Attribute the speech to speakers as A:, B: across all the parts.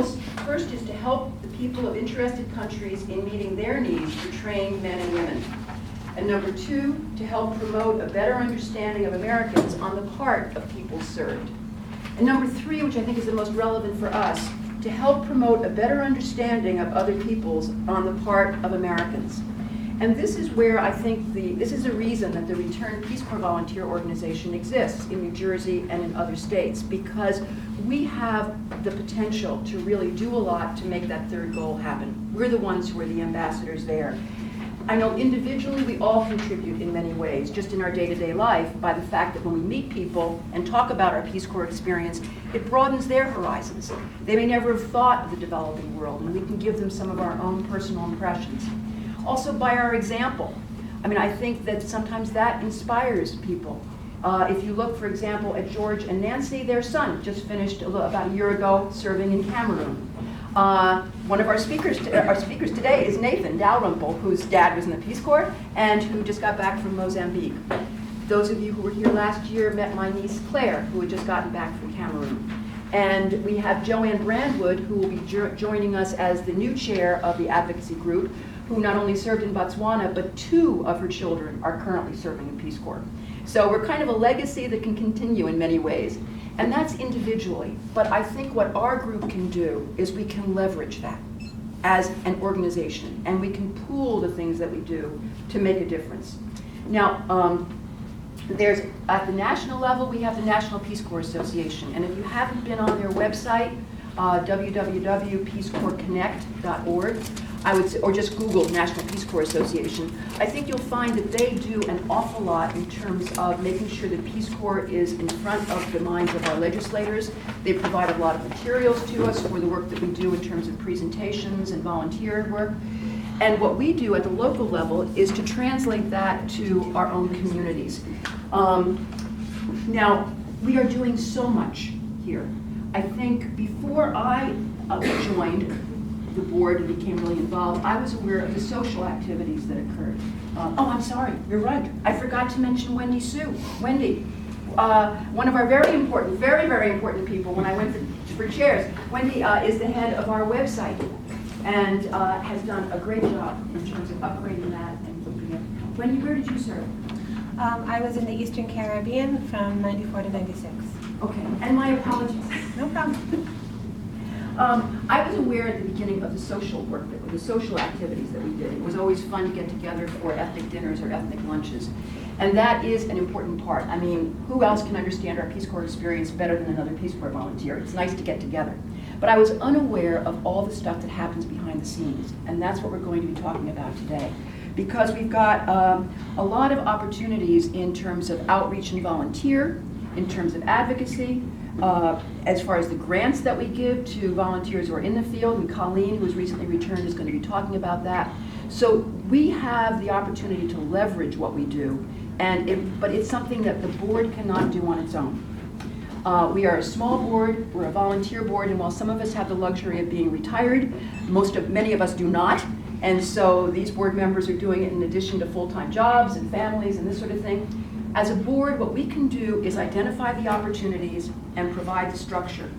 A: First is to help the people of interested countries in meeting their needs for trained men and women. And number two, to help promote a better understanding of Americans on the part of people served. And number three, which I think is the most relevant for us, to help promote a better understanding of other peoples on the part of Americans. And this is where I think this is the reason that the Return Peace Corps Volunteer Organization exists in New Jersey and in other states, because we have the potential to really do a lot to make that third goal happen. We're the ones who are the ambassadors there. I know individually we all contribute in many ways, just in our day-to-day life, by the fact that when we meet people and talk about our Peace Corps experience, it broadens their horizons. They may never have thought of the developing world, and we can give them some of our own personal impressions. Also by our example. I mean, I think that sometimes that inspires people. If you look, for example, at George and Nancy, their son just finished about a year ago serving in Cameroon. One of our speakers today is Nathan Dalrymple, whose dad was in the Peace Corps and who just got back from Mozambique. Those of you who were here last year met my niece Claire, who had just gotten back from Cameroon. And we have Joanne Brandwood, who will be joining us as the new chair of the advocacy group, who not only served in Botswana, but 2 of her children are currently serving in Peace Corps. So we're kind of a legacy that can continue in many ways. And that's individually. But I think what our group can do is we can leverage that as an organization, and we can pool the things that we do to make a difference. Now, at the national level, we have the National Peace Corps Association. And if you haven't been on their website, www.peacecorpsconnect.org, or just Google National Peace Corps Association, I think you'll find that they do an awful lot in terms of making sure that Peace Corps is in front of the minds of our legislators. They provide a lot of materials to us for the work that we do in terms of presentations and volunteer work. And what we do at the local level is to translate that to our own communities. Now, we are doing so much here. I think before I joined the board and became really involved, I was aware of the social activities that occurred. Oh, I'm sorry, you're right. I forgot to mention Wendy Sue. Wendy, one of our very, very important people when I went for chairs. Wendy is the head of our website and has done a great job in terms of upgrading that and keeping it. Wendy, where did you serve?
B: I was in the Eastern Caribbean from 94 to 96.
A: Okay, and my apologies.
B: No problem.
A: I was aware at the beginning of the social work, the social activities that we did. It was always fun to get together for ethnic dinners or ethnic lunches. And that is an important part. I mean, who else can understand our Peace Corps experience better than another Peace Corps volunteer? It's nice to get together. But I was unaware of all the stuff that happens behind the scenes. And that's what we're going to be talking about today. Because we've got a lot of opportunities in terms of outreach and volunteer, in terms of advocacy, as far as the grants that we give to volunteers who are in the field, and Colleen, who has recently returned, is going to be talking about that. So we have the opportunity to leverage what we do, but it's something that the board cannot do on its own. We are a small board, we're a volunteer board, and while some of us have the luxury of being retired, many of us do not. And so these board members are doing it in addition to full-time jobs and families and this sort of thing. As a board, what we can do is identify the opportunities and provide the structure.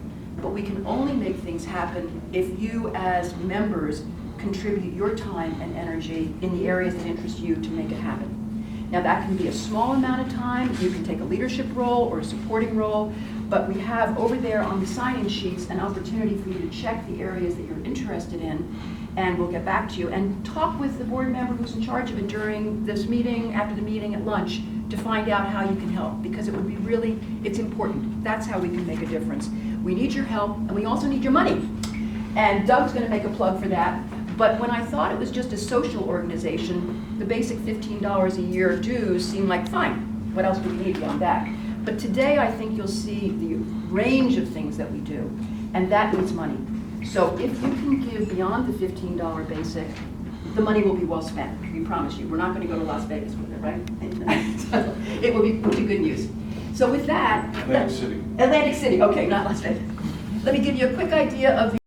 A: But we can only make things happen if you as members contribute your time and energy in the areas that interest you to make it happen. Now that can be a small amount of time. You can take a leadership role or a supporting role, but we have over there on the sign-in sheets an opportunity for you to check the areas that you're interested in, and we'll get back to you. And talk with the board member who's in charge of it during this meeting, after the meeting, at lunch, to find out how you can help, because it would be really, it's important. That's how we can make a difference. We need your help, and we also need your money. And Doug's going to make a plug for that. But when I thought it was just a social organization, the basic $15 a year dues seemed like fine. What else do we need beyond that? But today I think you'll see the range of things that we do, and that needs money. So if you can give beyond the $15 basic, the money will be well spent. We promise you. We're not going to go to Las Vegas with it, right? So it will be good news. So with that,
C: Atlantic City.
A: Atlantic City. Okay, not Las Vegas. Let me give you a quick idea of